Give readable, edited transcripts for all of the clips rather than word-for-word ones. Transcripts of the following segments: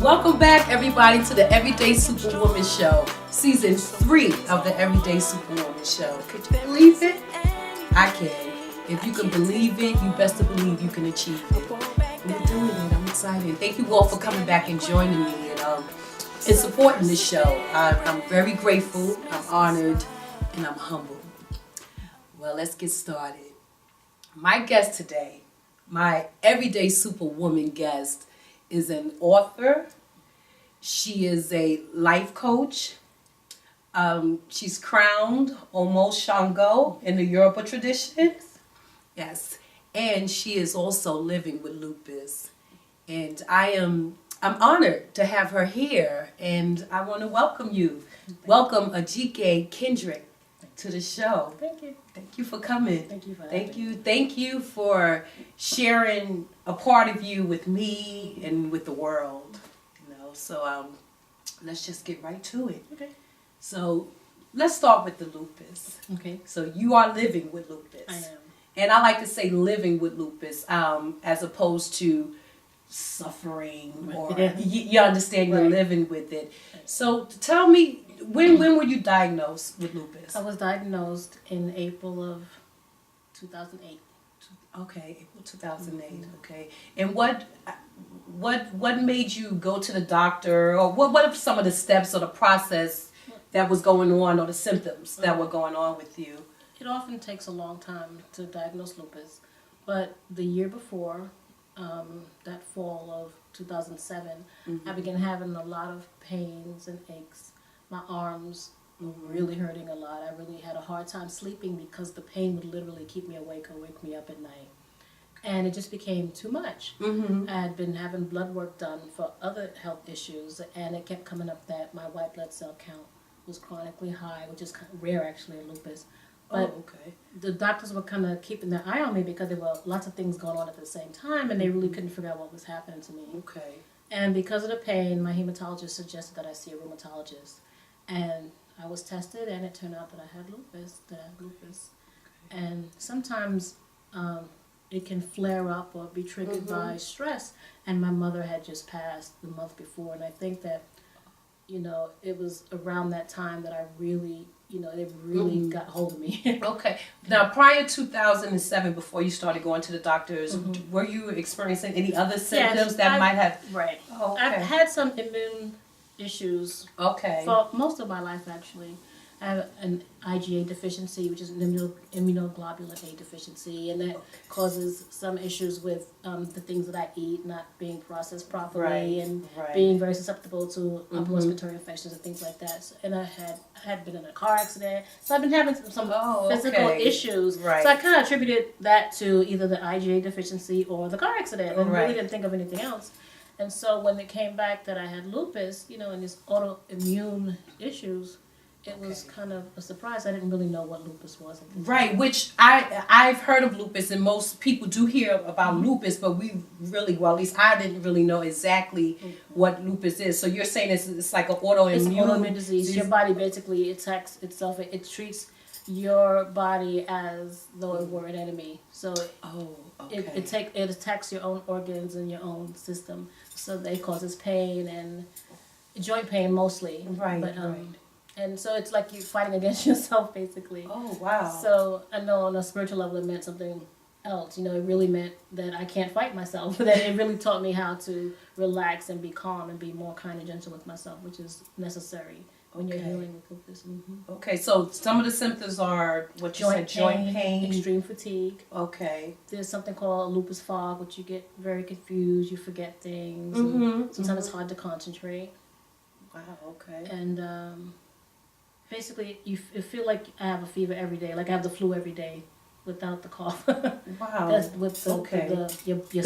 Welcome back, everybody, to the Everyday SuperWoman Show, Season 3 of the Everyday SuperWoman Show. Could you believe it? I can. If you can believe it, you best to believe you can achieve it. We're doing it. I'm excited. Thank you all for coming back and joining me and supporting this show. I'm very grateful, I'm honored, and I'm humbled. Well, let's get started. My guest today, my Everyday Superwoman guest, is an author. She is a life coach. She's crowned almost Shango in the Yoruba tradition. Yes. And she is also living with lupus. And I'm honored to have her here, and I want to welcome you. Welcome Ajike Kendrick to the show. Thank you. Thank you for coming. Thank you for having me. Thank you for sharing a part of you with me and with the world. So let's just get right to it. Okay. So let's start with the lupus. Okay. So you are living with lupus. I am. And I like to say living with lupus as opposed to suffering or you understand you're living with it. So tell me, when were you diagnosed with lupus? I was diagnosed in April of 2008. Okay, April 2008. Mm-hmm. Okay. And what made you go to the doctor, or what are some of the steps or the process that was going on, or the symptoms that were going on with you? It often takes a long time to diagnose lupus, but the year before, that fall of 2007, I began having a lot of pains and aches. My arms were really hurting a lot. I really had a hard time sleeping because the pain would literally keep me awake or wake me up at night. And it just became too much. I had been having blood work done for other health issues, and it kept coming up that my white blood cell count was chronically high, which is kind of rare actually in lupus. But the doctors were kind of keeping their eye on me because there were lots of things going on at the same time, and they really couldn't figure out what was happening to me. Okay. And because of the pain, my hematologist suggested that I see a rheumatologist. And I was tested, and it turned out that I had lupus. Okay. And sometimes it can flare up or be triggered by stress. And my mother had just passed the month before, and I think that, it was around that time that I really, it really got hold of me. Okay. Now, prior to 2007, before you started going to the doctors, were you experiencing any other symptoms might have? Right. Oh, okay. I've had some immune issues. Okay. For most of my life, actually. I have an IgA deficiency, which is an immunoglobulin A deficiency, and that causes some issues with the things that I eat not being processed properly and being very susceptible to upper respiratory infections and things like that. So, and I had been in a car accident, so I've been having some physical issues. Right. So I kind of attributed that to either the IgA deficiency or the car accident, and really didn't think of anything else. And so when it came back that I had lupus, and these autoimmune issues, it was kind of a surprise. I didn't really know what lupus was. Right, which I've heard of lupus, and most people do hear about lupus, but we really, well, at least I didn't really know exactly what lupus is. So you're saying it's like an autoimmune? It's an autoimmune disease. Your body basically attacks itself. It treats your body as though it were an enemy. So it attacks your own organs and your own system. So it causes pain and joint pain mostly. Right, And so it's like you're fighting against yourself, basically. Oh, wow. So I know on a spiritual level it meant something else. It really meant that I can't fight myself. That it really taught me how to relax and be calm and be more kind and gentle with myself, which is necessary when you're healing with lupus. Okay, so some of the symptoms are what you said, joint pain. Extreme fatigue. Okay. There's something called lupus fog, which you get very confused, you forget things. And sometimes it's hard to concentrate. Wow, okay. And basically, you feel like I have a fever every day, like I have the flu every day, without the cough. Wow. That's with the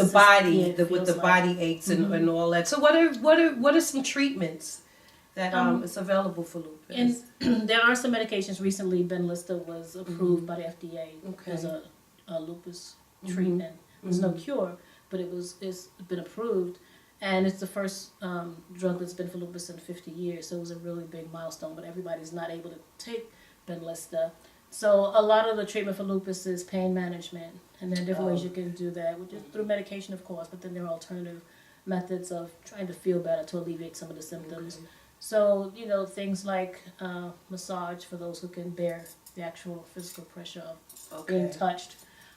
the body, with the body aches and all that. So what are some treatments that is available for lupus? And there are some medications. Recently, Benlysta was approved by the FDA as a lupus treatment. There's no cure, but it's been approved. And it's the first drug that's been for lupus in 50 years, so it was a really big milestone, but everybody's not able to take Benlysta. So a lot of the treatment for lupus is pain management, and there are different ways you can do that, which is through medication, of course, but then there are alternative methods of trying to feel better to alleviate some of the symptoms. So, things like massage for those who can bear the actual physical pressure of being touched,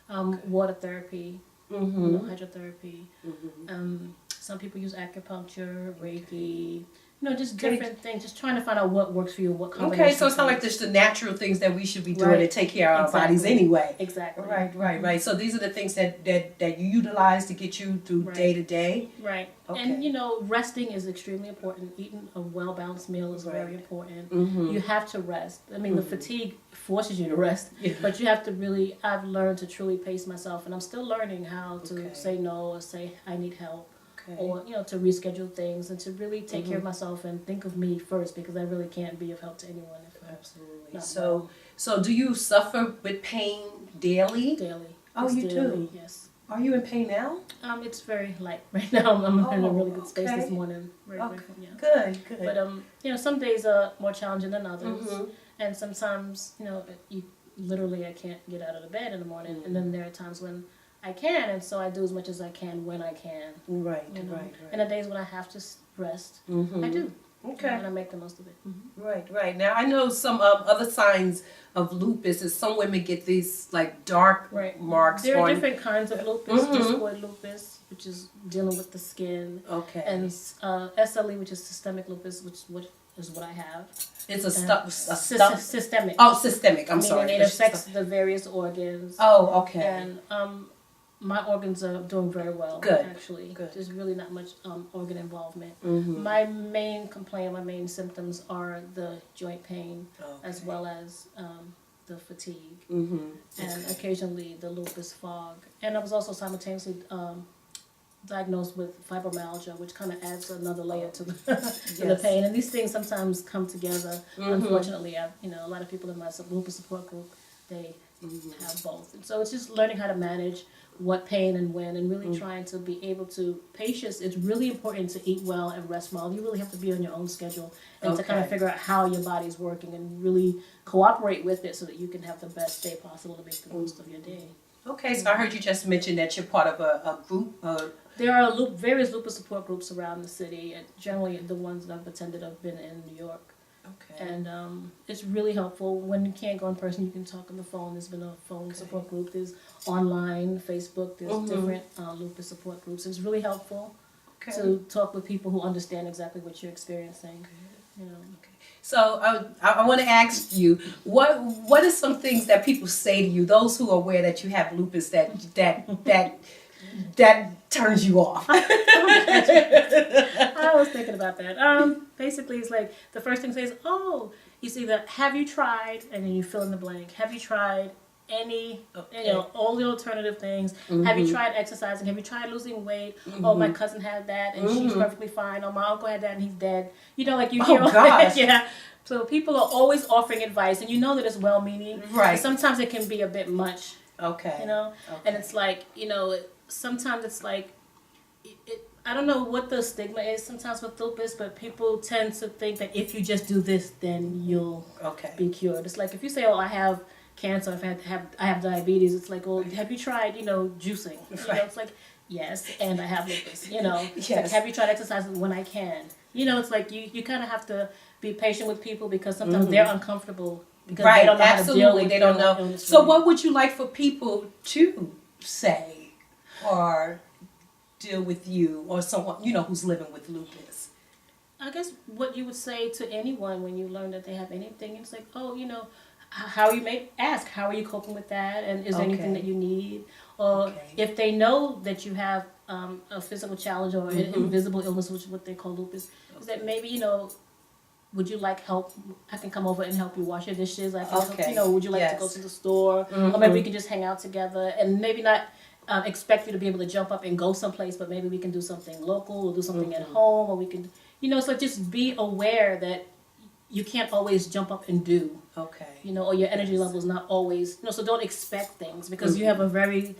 water therapy, hydrotherapy. Some people use acupuncture, Reiki, just different things, just trying to find out what works for you, what combination. Okay, so it's not like just the natural things that we should be doing to take care of our bodies anyway. Exactly. Right. So these are the things that you utilize to get you through day to day. Right. Okay. And, resting is extremely important. Eating a well-balanced meal is very important. You have to rest. I mean, the fatigue forces you to rest, but you have to really, I've learned to truly pace myself, and I'm still learning how to say no or say I need help. Or, to reschedule things and to really take care of myself and think of me first, because I really can't be of help to anyone. Absolutely. So do you suffer with pain daily? Daily. Oh, you daily, do? Yes. Are you in pain now? It's very light right now. I'm in a really good space this morning. Very grateful, Good. But, some days are more challenging than others. And sometimes, you literally, I can't get out of the bed in the morning. And then there are times when I can, and so I do as much as I can when I can. Right. And the days when I have to rest, I do. Okay. And I make the most of it. Right. Now, I know some other signs of lupus is some women get these like dark marks. There are different kinds of lupus. Discoid lupus, which is dealing with the skin. Okay. And SLE, which is systemic lupus, which is what I have. It's systemic. Oh, systemic. I'm sorry. It affects the various organs. Oh, okay. And my organs are doing very well. Good. Actually, Good. There's really not much organ involvement. My main complaint, my main symptoms are the joint pain, as well as the fatigue, and occasionally the lupus fog. And I was also simultaneously diagnosed with fibromyalgia, which kind of adds another layer to the pain. And these things sometimes come together. Unfortunately, a lot of people in my lupus support group, they have both. And so it's just learning how to manage what pain and when, and really trying to be able to patience. It's really important to eat well and rest well. You really have to be on your own schedule and to kind of figure out how your body's working and really cooperate with it so that you can have the best day possible to make the most of your day. Okay, so I heard you just mention that you're part of a group. There are various lupus support groups around the city, and generally the ones that I've attended have been in New York. Okay. And it's really helpful. When you can't go in person, you can talk on the phone. There's been a phone support group. There's online, Facebook. There's different lupus support groups. It's really helpful to talk with people who understand exactly what you're experiencing. So I want to ask you, what are some things that people say to you, those who are aware that you have lupus, that turns you off? I was thinking about that. Basically, it's like the first thing says, "Oh, you see that? Have you tried?" And then you fill in the blank. Have you tried any? All the alternative things. Have you tried exercising? Have you tried losing weight? Oh, my cousin had that, and she's perfectly fine. Oh, my uncle had that, and he's dead. You hear all that. Yeah. So people are always offering advice, and you know that it's well-meaning. Right. But sometimes it can be a bit much. Okay. And it's like sometimes it's like, I don't know what the stigma is sometimes with lupus, but people tend to think that if you just do this, then you'll be cured. It's like if you say, "Oh, I have cancer, I have diabetes," it's like, "Well, have you tried, juicing?" It's like, "Yes, and I have lupus." It's like, "Have you tried exercising?" "When I can." It's like you kind of have to be patient with people because sometimes they're uncomfortable because they don't know how to deal with they don't know. So what would you like for people to say or deal with you or someone who's living with lupus? I guess what you would say to anyone when you learn that they have anything, it's like, "Oh, how ask how are you coping with that, and is there anything that you need?" Or if they know that you have a physical challenge or an invisible illness, which is what they call lupus, is that maybe would you like help? I can come over and help you wash your dishes. I can help, would you like to go to the store? Or maybe we can just hang out together, and maybe not expect you to be able to jump up and go someplace, but maybe we can do something local or do something at home, or we can, so just be aware that you can't always jump up and do. Or your energy level is not always, so don't expect things because you have a very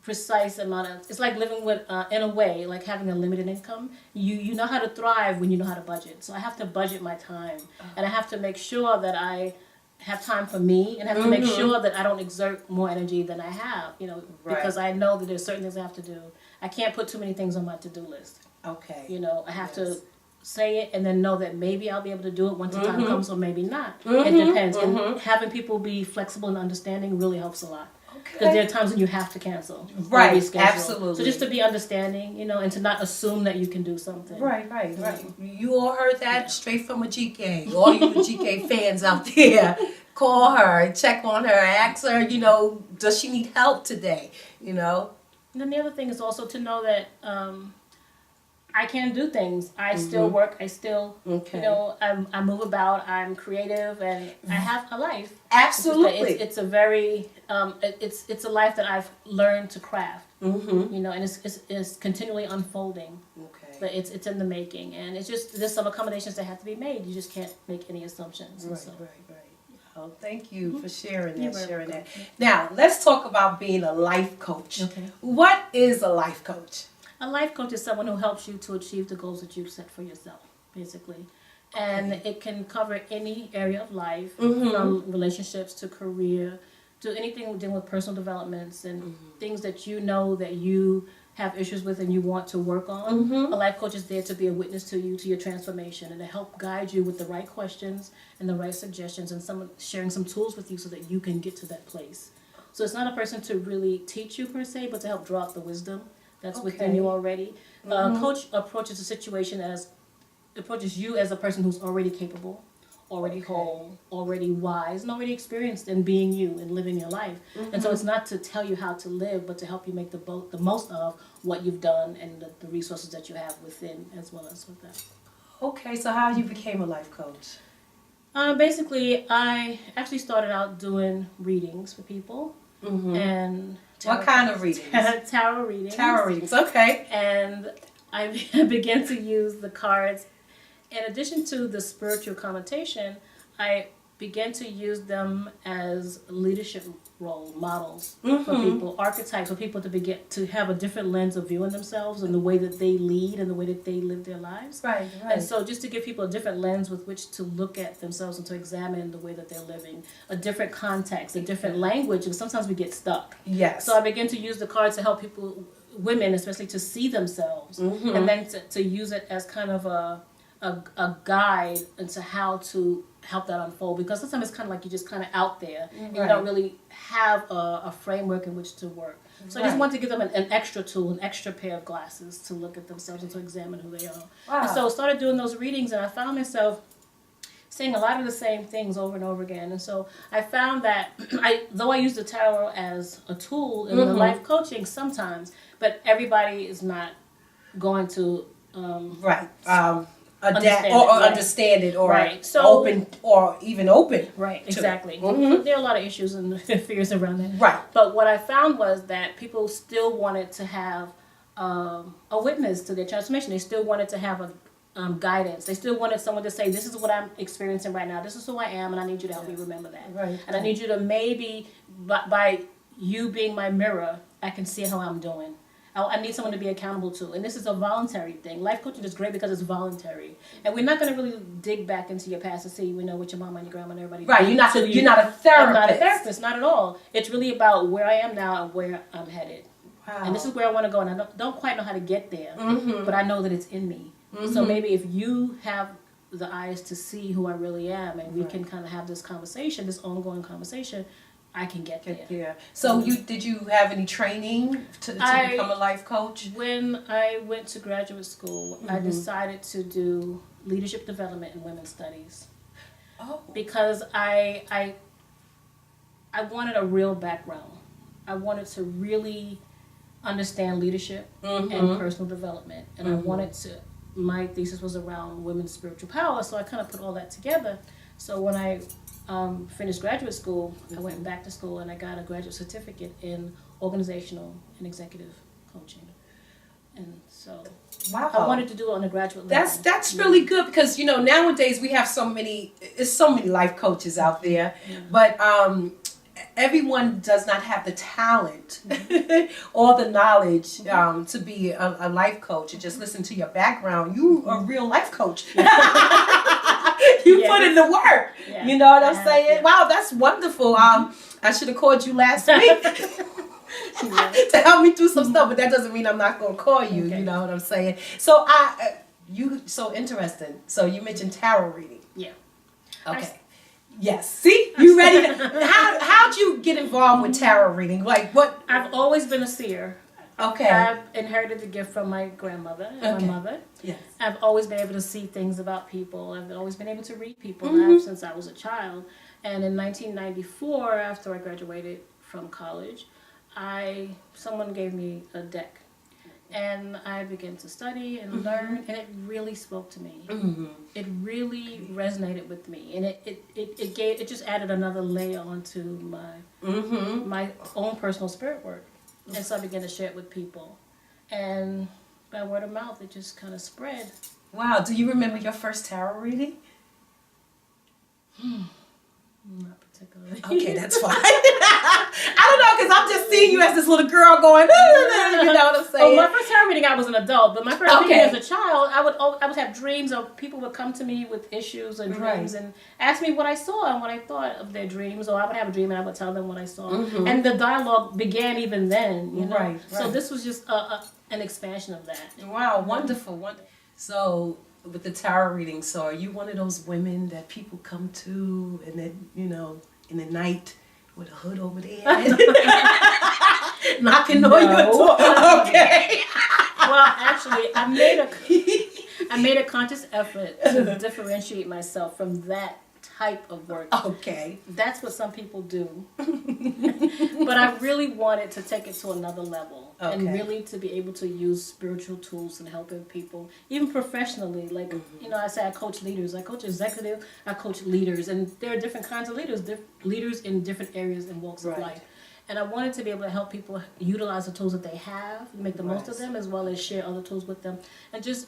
precise amount of, it's like living with, in a way, like having a limited income. You know how to thrive when you know how to budget. So I have to budget my time, and I have to make sure that I have time for me, and have to make sure that I don't exert more energy than I have, because I know that there's certain things I have to do. I can't put too many things on my to-do list. Okay. You know, I have to say it and then know that maybe I'll be able to do it once the time comes, or maybe not. It depends. And having people be flexible and understanding really helps a lot. Because there are times when you have to cancel. Right, absolutely. So just to be understanding, you know, and to not assume that you can do something. Right. You all heard that straight from Ajike. All you Ajike fans out there, call her, check on her, ask her, you know, does she need help today, you know? And then the other thing is also to know that I can do things. I still work. I still, you know, I move about. I'm creative, and I have a life. Absolutely. It's a very, it's a life that I've learned to craft. You know, and it's continually unfolding. Okay. But it's in the making, and it's just there's some accommodations that have to be made. You just can't make any assumptions. Right. Oh, thank you for sharing that. Now, let's talk about being a life coach. Okay. What is a life coach? A life coach is someone who helps you to achieve the goals that you've set for yourself, basically. And it can cover any area of life, from relationships to career, to anything dealing with personal developments and things that you know that you have issues with and you want to work on. A life coach is there to be a witness to you, to your transformation, and to help guide you with the right questions and the right suggestions, and sharing some tools with you so that you can get to that place. So it's not a person to really teach you per se, but to help draw out the wisdom that's within you already. Coach approaches you as a person who's already capable, already whole, already wise, and already experienced in being you and living your life. And so it's not to tell you how to live, but to help you make the most of what you've done and the resources that you have within as well as with that. Okay, so how you became a life coach? Basically, I actually started out doing readings for people. And what kind of readings? Tarot readings. Tarot readings, okay. And I began to use the cards. In addition to the spiritual connotation, I began to use them as leadership role models for people, archetypes for people to begin to have a different lens of viewing themselves and the way that they lead and the way that they live their lives. Right. And so just to give people a different lens with which to look at themselves and to examine the way that they're living, a different context, a different language, and sometimes we get stuck. Yes. So I began to use the cards to help people, women especially, to see themselves, and then to use it as kind of a guide into how to help that unfold, because sometimes it's kind of like you're just kind of out there and you don't really have a framework in which to work. So I just wanted to give them an extra tool, an extra pair of glasses to look at themselves and to examine who they are. And so I started doing those readings, and I found myself saying a lot of the same things over and over again. And so I found that though I use the tarot as a tool in the life coaching sometimes, but everybody is not going to adapt or understand it, or so open, or even open. Right, exactly. There are a lot of issues and fears around that. Right. But what I found was that people still wanted to have a witness to their transformation. They still wanted to have a guidance. They still wanted someone to say, this is what I'm experiencing right now. This is who I am, and I need you to help me remember that. Right. And I need you to maybe, by you being my mirror, I can see how I'm doing. I need someone to be accountable to. And this is a voluntary thing. Life coaching is great because it's voluntary. And we're not going to really dig back into your past to see, what your mama and your grandma and everybody Right, did. you're not a therapist. I'm not a therapist, not at all. It's really about where I am now and where I'm headed. Wow. And this is where I want to go. And I don't quite know how to get there, but I know that it's in me. So maybe if you have the eyes to see who I really am, and we can kind of have this conversation, this ongoing conversation, I can get there. So did you have any training to become a life coach? When I went to graduate school, I decided to do leadership development in women's studies. Oh. Because I wanted a real background. I wanted to really understand leadership and personal development. And I wanted to, my thesis was around women's spiritual power, so I kind of put all that together. So when I finished graduate school, I went back to school and I got a graduate certificate in organizational and executive coaching. And so I wanted to do it on a graduate level. That's really good, because nowadays we have so many life coaches out there, but everyone does not have the talent or the knowledge to be a life coach. And just listen to your background. You a real life coach. You put in the work. Yeah. You know what I'm saying? Yeah. Wow, that's wonderful. I should have called you last week. to help me through some stuff, but that doesn't mean I'm not gonna call you. Okay. You know what I'm saying? So you so interesting. So you mentioned tarot reading. Yeah. Okay. Yes. See, you ready? How'd you get involved with tarot reading? Like what? I've always been a seer. Okay. I've inherited the gift from my grandmother and my mother. Yes. I've always been able to see things about people. I've always been able to read people ever since I was a child. And in 1994, after I graduated from college, someone gave me a deck. And I began to study and learn, and it really spoke to me. It really resonated with me, and it just added another layer onto my own personal spirit work. And so I began to share it with people, and by word of mouth, it just kind of spread. Wow. Do you remember your first tarot reading? Not particularly. Okay, that's fine. I don't know, because I'm just seeing you as this little girl going, you know what I'm saying? Oh, my first tarot reading, I was an adult, but my first reading as a child, I would have dreams of people would come to me with issues and dreams and ask me what I saw and what I thought of their dreams, or I would have a dream and I would tell them what I saw. And the dialogue began even then, you know? Right. So this was just an expansion of that. Wow, wonderful. So with the tarot reading, so are you one of those women that people come to and then, you know, in the night with a hood over their head? Knocking on your door. Okay. Well, actually, I made a conscious effort to differentiate myself from that type of work. Okay. That's what some people do. But I really wanted to take it to another level and really to be able to use spiritual tools in helping people, even professionally. Like, you know, I say I coach leaders, I coach executive, I coach leaders, and there are different kinds of leaders, leaders in different areas and walks of life. And I wanted to be able to help people utilize the tools that they have, make the most of them, as well as share other tools with them. And just,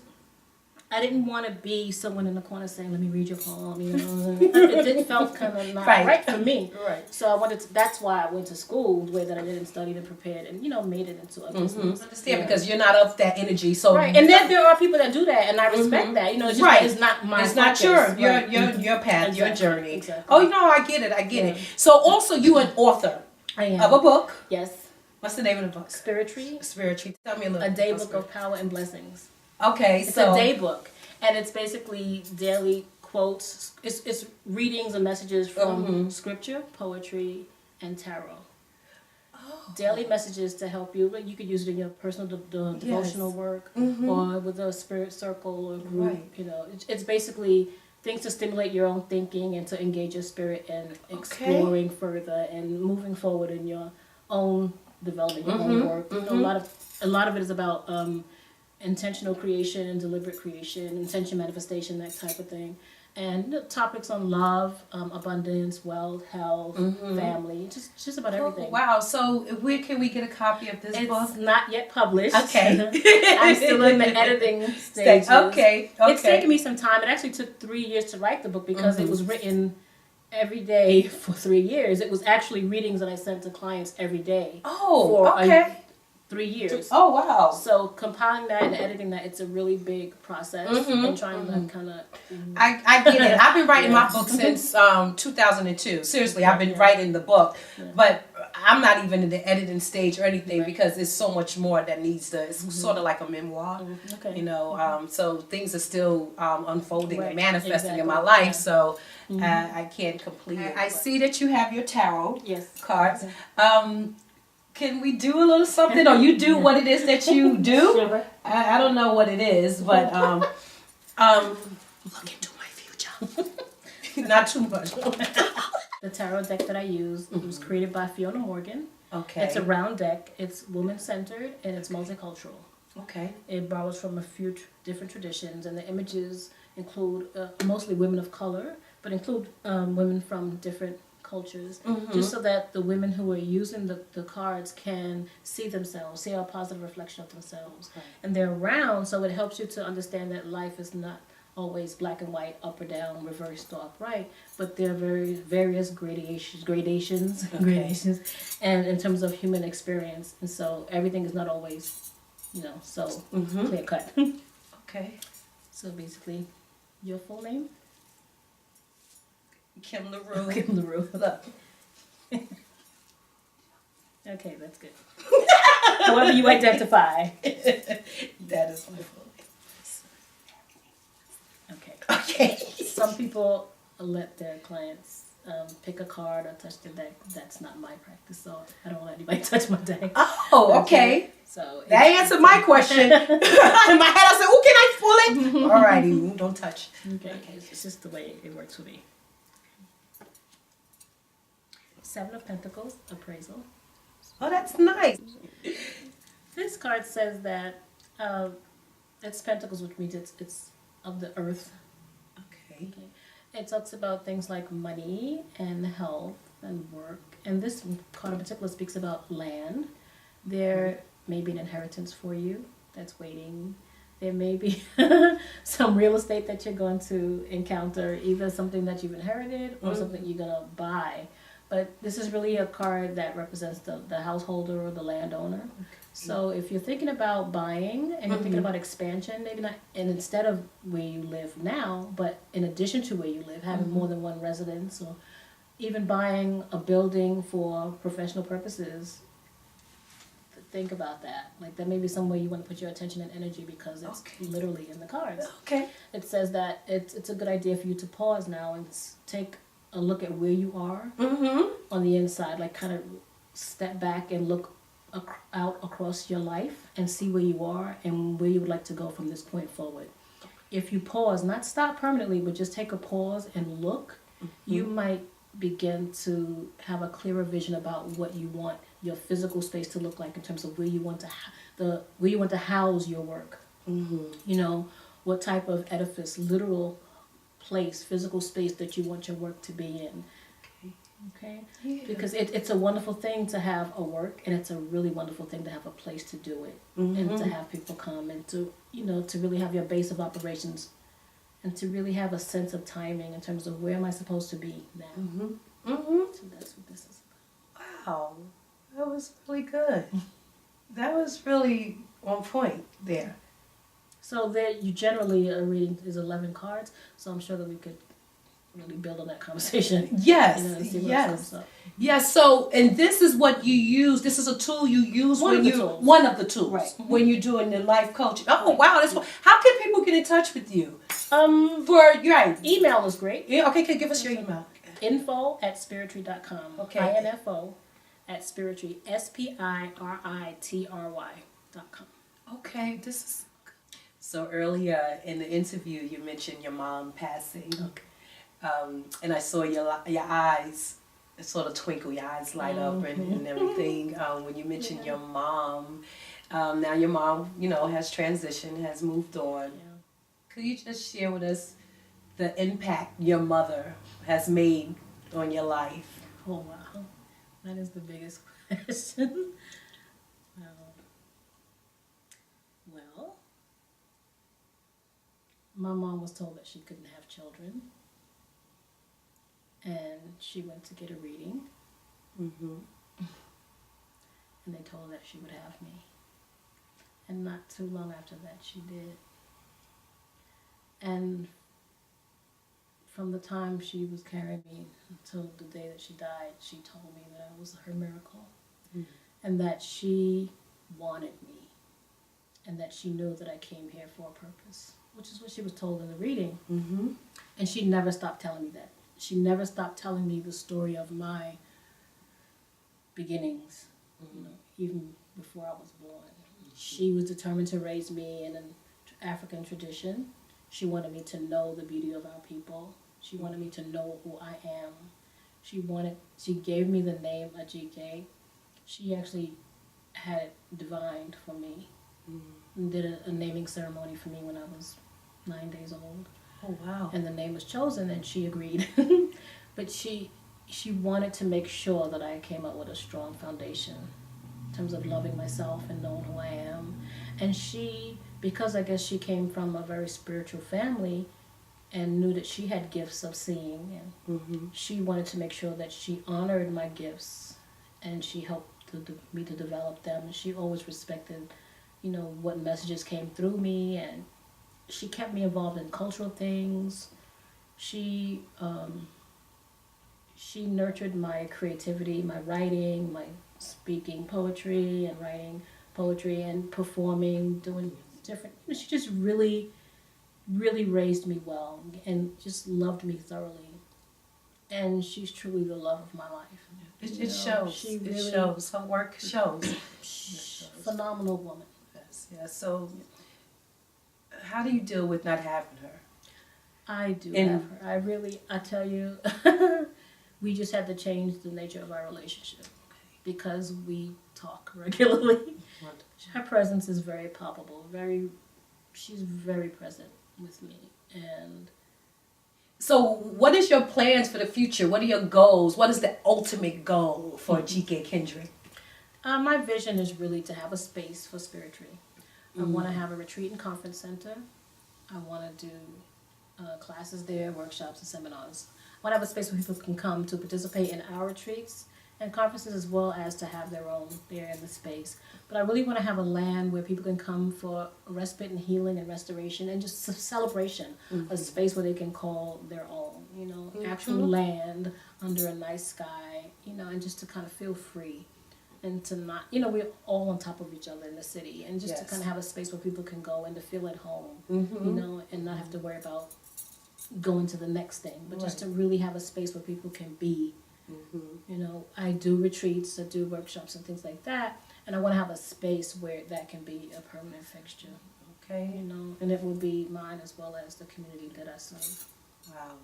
I didn't want to be someone in the corner saying, "Let me read your palm," you know. It didn't felt kind of not right for me. Right. So I wanted to, that's why I went to school the way that I did and studied and prepared and, you know, made it into a business. I understand, because you're not of that energy. So and then there are people that do that, and I respect that. You know, it's just that it's not my It's not focus. your path, your journey. Exactly. Oh, no, I get it. So also you an author of a book. Yes. What's the name of the book? Spiritually. Tell me a little. A day book of power and blessings. Okay, It's a day book, and it's basically daily quotes. It's readings and messages from scripture, poetry, and tarot. Daily messages to help you. You could use it in your personal devotional work, or with a spirit circle or group. You know, it's basically things to stimulate your own thinking and to engage your spirit and exploring further and moving forward in your own development, your own work. You know, a lot of it is about intentional creation, deliberate creation, intention manifestation, that type of thing. And topics on love, abundance, wealth, health, family, just about everything. Oh, wow. So where can we get a copy of this book? It's not yet published. Okay. I'm still in the editing stages. Okay. It's taken me some time. It actually took 3 years to write the book because it was written every day for 3 years. It was actually readings that I sent to clients every day. Oh, okay. 3 years. Oh, wow. So compiling that and editing that, it's a really big process and trying to kind of... I get it. I've been writing my book since 2002. Seriously, I've been writing the book. But I'm not even in the editing stage or anything because there's so much more that needs to... It's sort of like a memoir, you know. So things are still unfolding and manifesting in my life. So I can't complete it. I see that you have your tarot cards. Can we do a little something, or you do what it is that you do? Sure. I don't know what it is, but look into my future. Not too much. The tarot deck that I use was created by Fiona Morgan. Okay. It's a round deck. It's woman-centered and it's multicultural. Okay. It borrows from a few different traditions, and the images include mostly women of color, but include women from different cultures, just so that the women who are using the cards can see themselves, see a positive reflection of themselves. And they're round, so it helps you to understand that life is not always black and white, up or down, reversed or upright, but there are various gradations, and in terms of human experience. And so everything is not always, you know, so clear cut. Okay. So basically, your full name? Kim LaRue. Kim LaRue. Look. Okay, that's good. However you identify. That is my voice. Okay. Okay. Some people let their clients pick a card or touch the deck. That's not my practice, so I don't let anybody touch my deck. Oh, okay. So that answered my question. In my head, I said, "Oh, can I pull it?" Alrighty, don't touch. Okay. It's just the way it works for me. Seven of Pentacles, appraisal. Oh, that's nice. This card says that it's Pentacles, which means it's of the earth. Okay. It talks about things like money and health and work. And this card in particular speaks about land. There may be an inheritance for you that's waiting. There may be some real estate that you're going to encounter, either something that you've inherited or something you're going to buy. But this is really a card that represents the householder or the landowner. Okay. So if you're thinking about buying and you're thinking about expansion, maybe not, and instead of where you live now, but in addition to where you live, having more than one residence, or even buying a building for professional purposes, think about that. Like, that may be somewhere you want to put your attention and energy, because it's literally in the cards. Okay. It says that it's a good idea for you to pause now and take a look at where you are on the inside, like kind of step back and look out across your life and see where you are and where you would like to go from this point forward. If you pause, not stop permanently, but just take a pause and look, you might begin to have a clearer vision about what you want your physical space to look like in terms of where you want to house your work. You know, what type of edifice, literal place, physical space that you want your work to be in. Okay? Yeah. Because it's a wonderful thing to have a work, and it's a really wonderful thing to have a place to do it, and to have people come, and to, you know, to really have your base of operations, and to really have a sense of timing in terms of where am I supposed to be now. So that's what this is about. Wow, that was really good. That was really on point there. So there, you generally are reading is 11 cards, so I'm sure that we could really build on that conversation. Yes, yes. Yes, so, and this is what you use, this is a tool you use one of the tools, right, when you're doing the life coaching. Oh, wow, that's how can people get in touch with you? Email is great. Yeah, okay, give us your email. info@spiritry.com. Okay. info@spiritry, spiritry.com. Okay, this is... So earlier in the interview, you mentioned your mom passing. Okay. And I saw your eyes sort of twinkle, your eyes light up and everything when you mentioned your mom. Now your mom, you know, has transitioned, has moved on. Yeah. Could you just share with us the impact your mother has made on your life? Oh, wow. That is the biggest question. Well, my mom was told that she couldn't have children, and she went to get a reading, and they told her that she would have me, and not too long after that she did. And from the time she was carrying me until the day that she died, she told me that I was her miracle, and that she wanted me, and that she knew that I came here for a purpose, which is what she was told in the reading. And she never stopped telling me that. She never stopped telling me the story of my beginnings, you know, even before I was born. She was determined to raise me in an African tradition. She wanted me to know the beauty of our people. She wanted me to know who I am. She gave me the name Ajike. She actually had it divined for me, and did a naming ceremony for me when I was 9 days old. Oh, wow. And the name was chosen, and she agreed. But she wanted to make sure that I came up with a strong foundation in terms of loving myself and knowing who I am. And because I guess she came from a very spiritual family and knew that she had gifts of seeing, and she wanted to make sure that she honored my gifts, and she helped me to develop them. And she always respected, you know, what messages came through me, and she kept me involved in cultural things. She nurtured my creativity, my writing, speaking poetry and writing poetry and performing, doing different. She just really, really raised me well and just loved me thoroughly. And she's truly the love of my life. It shows. It shows. Her work shows. Phenomenal woman. Yes, yes. So, how do you deal with not having her? I do have her. I tell you, we just had to change the nature of our relationship because we talk regularly. Wonderful. Her presence is very palpable. She's very present with me. And so, what is your plans for the future? What are your goals? What is the ultimate goal for Ajike Kendrick? My vision is really to have a space for spiritry. I want to have a retreat and conference center. I want to do classes there, workshops, and seminars. I want to have a space where people can come to participate in our retreats and conferences as well as to have their own there in the space. But I really want to have a land where people can come for respite and healing and restoration and just celebration, a space where they can call their own, actual land under a nice sky, and just to kind of feel free and to not, we're all on top of each other in the city and just to kind of have a space where people can go and to feel at home, and not have to worry about going to the next thing, but just to really have a space where people can be. I do retreats, I do workshops and things like that, and I want to have a space where that can be a permanent fixture. Okay. And it will be mine as well as the community that I serve. Wow.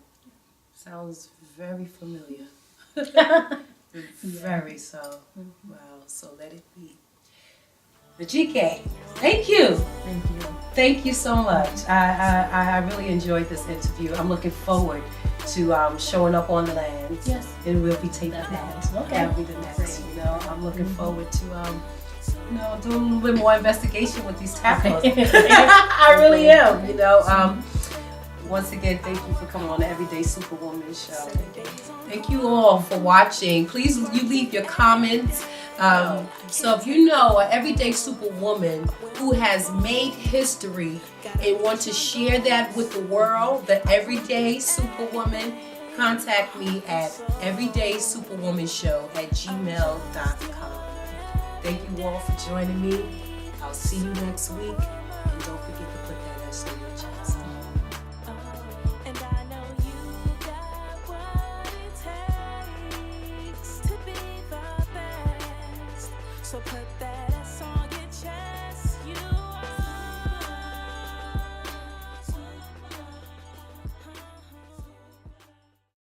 Sounds very familiar. Very so. Wow. So let it be. Ajike, thank you. Thank you. Thank you so much. I really enjoyed this interview. I'm looking forward to showing up on the land. Yes. And we'll be taping that. Okay. That'll be the next. I'm looking forward to doing a little bit more investigation with these tacos. I really am. Once again, thank you for coming on the Everyday Superwoman Show. Thank you all for watching. Please, you leave your comments. So if you know an everyday superwoman who has made history and want to share that with the world, the everyday superwoman, contact me at everydaysuperwomanshow@gmail.com. Thank you all for joining me. I'll see you next week. And don't forget